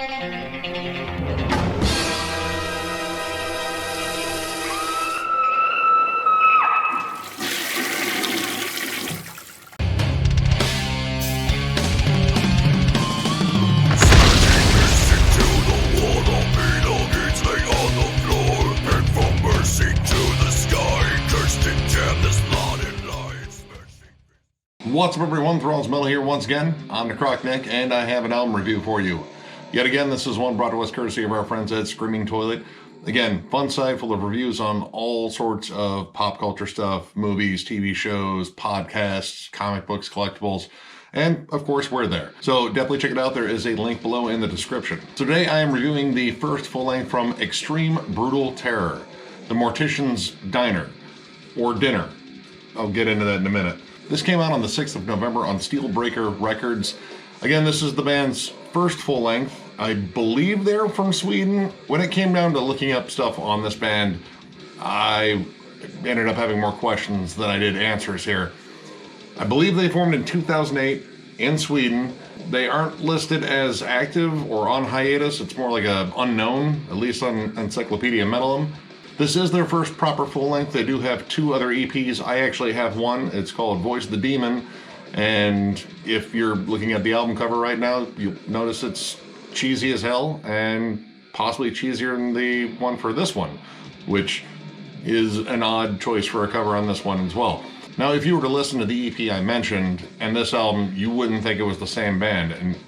What's up everyone, Thralls Metal here once again. I'm the Croc Nick, and I have an album review for you. Yet again, this is one brought to us courtesy of our friends at Screaming Toilet. Again, fun site full of reviews on all sorts of pop culture stuff, movies, TV shows, podcasts, comic books, collectibles, and of course we're there. So definitely check it out. There is a link below in the description. So today I am reviewing the first full length from Extreme Brutal Terror, the Mortician's Diner, or Dinner. I'll get into that in a minute. This came out on the 6th of November on Steelbreaker Records. Again, this is the band's first full length. I believe they're from Sweden. When it came down to looking up stuff on this band, I ended up having more questions than I did answers here. I believe they formed in 2008 in Sweden. They aren't listed as active or on hiatus. It's more like a unknown, at least on Encyclopedia Metalum. This is their first proper full length. They do have two other EPs. I actually have one. It's called Voice of the Demon. And if you're looking at the album cover right now, you'll notice it's cheesy as hell and possibly cheesier than the one for this one, which is an odd choice for a cover on this one as well. Now, if you were to listen to the EP I mentioned and this album, you wouldn't think it was the same band. And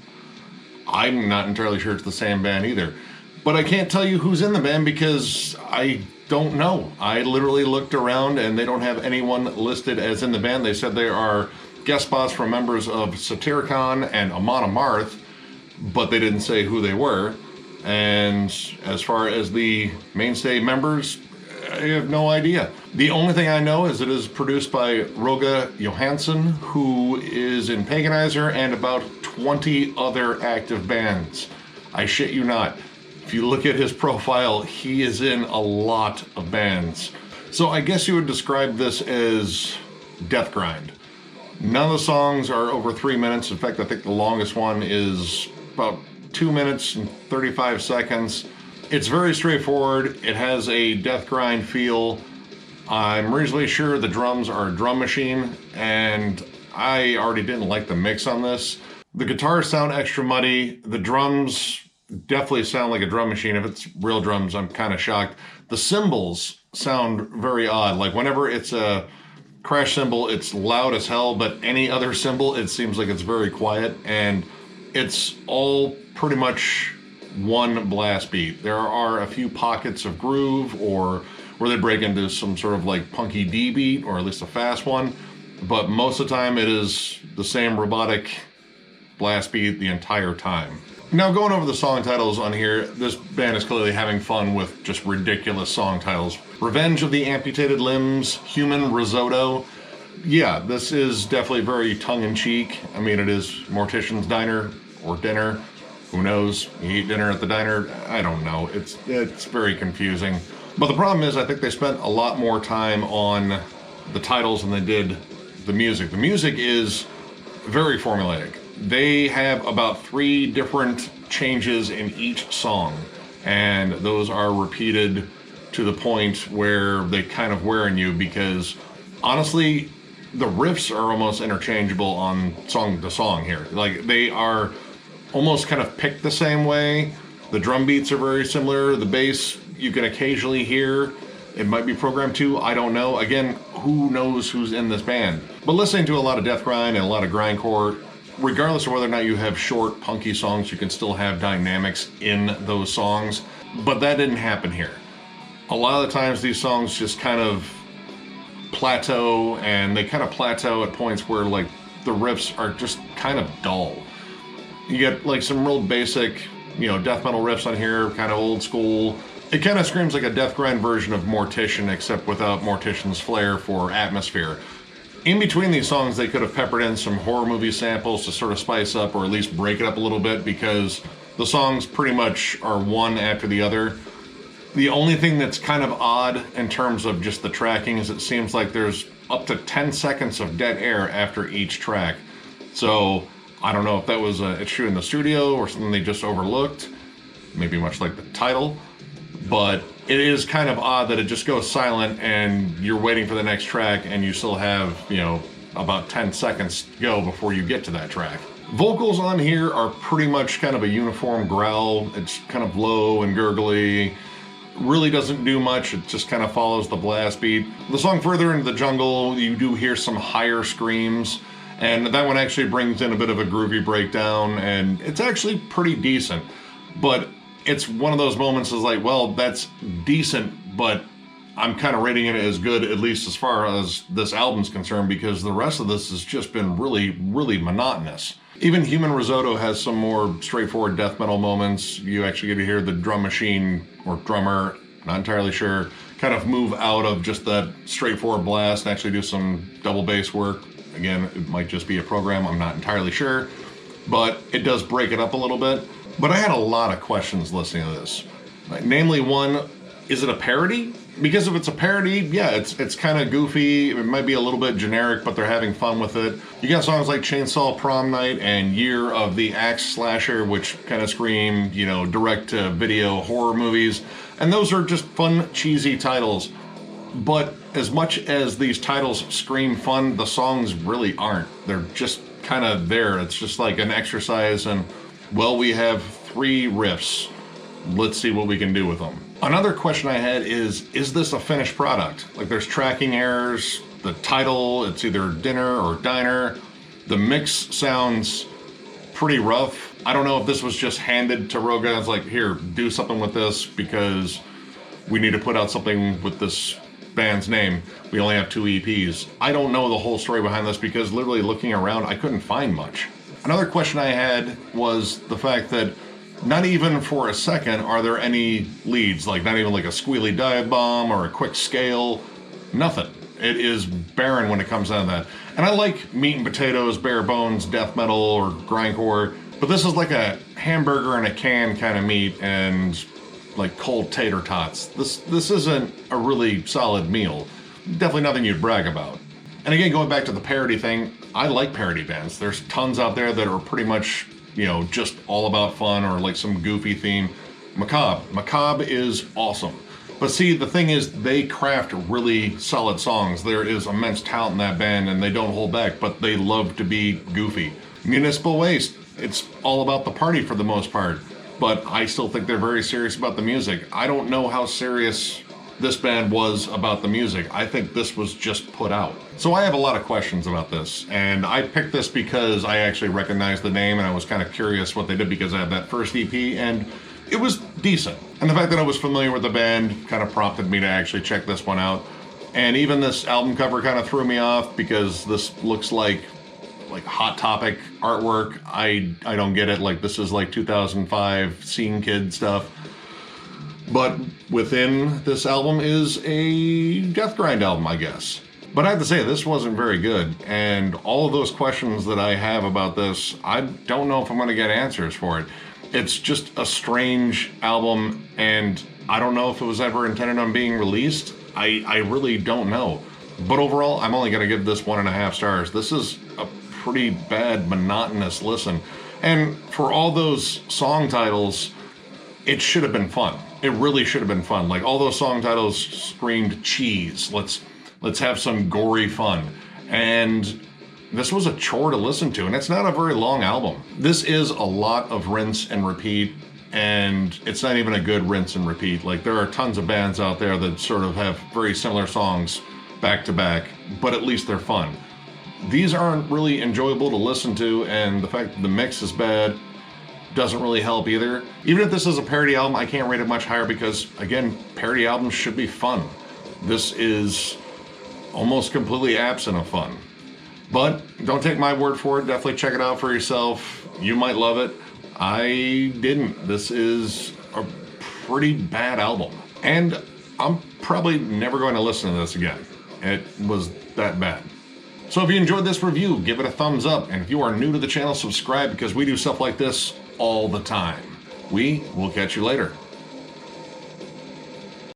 I'm not entirely sure it's the same band either. But I can't tell you who's in the band because I don't know. I literally looked around and they don't have anyone listed as in the band. They said there are guest spots from members of Satyricon and Amon Amarth, but they didn't say who they were. And as far as the mainstay members, I have no idea. The only thing I know is it is produced by Roga Johansson, who is in Paganizer and about 20 other active bands. I shit you not. If you look at his profile, he is in a lot of bands. So I guess you would describe this as death grind. None of the songs are over 3 minutes. In fact, I think the longest one is about 2 minutes and 35 seconds. It's very straightforward. It has a death grind feel. I'm reasonably sure the drums are a drum machine, and I already didn't like the mix on this. The guitars sound extra muddy. The drums definitely sound like a drum machine. If it's real drums, I'm kind of shocked. The cymbals sound very odd. Like whenever it's a crash cymbal, it's loud as hell, but any other cymbal, it seems like it's very quiet, and it's all pretty much one blast beat. There are a few pockets of groove or where they break into some sort of like punky D beat, or at least a fast one, but most of the time it is the same robotic blast beat the entire time. Now, going over the song titles on here, this band is clearly having fun with just ridiculous song titles. Revenge of the Amputated Limbs, Human Risotto. Yeah, this is definitely very tongue-in-cheek. I mean, it is Mortician's Diner or Dinner. Who knows? You eat dinner at the diner? I don't know. It's very confusing. But the problem is, I think they spent a lot more time on the titles than they did the music. The music is very formulaic. They have about 3 different changes in each song, and those are repeated to the point where they kind of wear on you, because honestly, the riffs are almost interchangeable on song to song here. Like, they are almost kind of picked the same way. The drum beats are very similar. The bass you can occasionally hear. It might be programmed too, I don't know. Again, who knows who's in this band? But listening to a lot of death grind and a lot of grindcore, regardless of whether or not you have short, punky songs, you can still have dynamics in those songs. But that didn't happen here. A lot of the times these songs just kind of plateau, and they kind of plateau at points where like the riffs are just kind of dull. You get like some real basic, death metal riffs on here, kind of old school. It kind of screams like a death grind version of Mortician, except without Mortician's flair for atmosphere. In between these songs, they could have peppered in some horror movie samples to sort of spice up or at least break it up a little bit, because the songs pretty much are one after the other. The only thing that's kind of odd in terms of just the tracking is it seems like there's up to 10 seconds of dead air after each track. So I don't know if that was a issue in the studio or something they just overlooked, maybe much like the title, but it is kind of odd that it just goes silent and you're waiting for the next track and you still have, you know, about 10 seconds to go before you get to that track. Vocals on here are pretty much kind of a uniform growl. It's kind of low and gurgly. Really doesn't do much. It just kind of follows the blast beat. The song Further Into the Jungle, you do hear some higher screams, and that one actually brings in a bit of a groovy breakdown, and it's actually pretty decent. But it's one of those moments is like, well, that's decent, but I'm kind of rating it as good, at least as far as this album's concerned, because the rest of this has just been really, really monotonous. Even Human Risotto has some more straightforward death metal moments. You actually get to hear the drum machine, or drummer, not entirely sure, kind of move out of just that straightforward blast and actually do some double bass work. Again, it might just be a program, I'm not entirely sure, but it does break it up a little bit. But I had a lot of questions listening to this. Namely one, is it a parody? Because if it's a parody, yeah, it's kind of goofy. It might be a little bit generic, but they're having fun with it. You got songs like Chainsaw Prom Night and Year of the Axe Slasher, which kind of scream, you know, direct-to-video horror movies. And those are just fun, cheesy titles. But as much as these titles scream fun, the songs really aren't. They're just kind of there. It's just like an exercise in, well, we have 3 riffs. Let's see what we can do with them. Another question I had is this a finished product? Like, there's tracking errors, the title, it's either dinner or diner. The mix sounds pretty rough. I don't know if this was just handed to Roga. It's like, here, do something with this because we need to put out something with this band's name. We only have 2 EPs. I don't know the whole story behind this because literally looking around, I couldn't find much. Another question I had was the fact that not even for a second are there any leads, like not even like a squealy dive bomb or a quick scale, nothing. It is barren when it comes down to that. And I like meat and potatoes, bare bones, death metal, or grindcore, but this is like a hamburger in a can kind of meat and like cold tater tots. This isn't a really solid meal. Definitely nothing you'd brag about. And again, going back to the parody thing, I like parody bands. There's tons out there that are pretty much, you know, just all about fun or like some goofy theme. Macabre is awesome. But see, the thing is, they craft really solid songs. There is immense talent in that band and they don't hold back, but they love to be goofy. Municipal Waste, it's all about the party for the most part, but I still think they're very serious about the music. I don't know how serious this band was about the music. I think this was just put out. So I have a lot of questions about this, and I picked this because I actually recognized the name and I was kind of curious what they did because I had that first EP and it was decent. And the fact that I was familiar with the band kind of prompted me to actually check this one out. And even this album cover kind of threw me off because this looks like Hot Topic artwork. I don't get it. Like, this is like 2005 Scene Kid stuff. But within this album is a death grind album, I guess. But I have to say, this wasn't very good. And all of those questions that I have about this, I don't know if I'm going to get answers for it. It's just a strange album, and I don't know if it was ever intended on being released. I really don't know. But overall, I'm only going to give this 1.5 stars. This is a pretty bad, monotonous listen. And for all those song titles, it should have been fun. It really should have been fun. Like, all those song titles screamed cheese. Let's have some gory fun. And this was a chore to listen to, and it's not a very long album. This is a lot of rinse and repeat, and it's not even a good rinse and repeat. Like, there are tons of bands out there that sort of have very similar songs back to back, but at least they're fun. These aren't really enjoyable to listen to, and the fact that the mix is bad doesn't really help either. Even if this is a parody album, I can't rate it much higher because, again, parody albums should be fun. This is almost completely absent of fun. But don't take my word for it. Definitely check it out for yourself. You might love it. I didn't. This is a pretty bad album. And I'm probably never going to listen to this again. It was that bad. So if you enjoyed this review, give it a thumbs up. And if you are new to the channel, subscribe because we do stuff like this all the time. We will catch you later.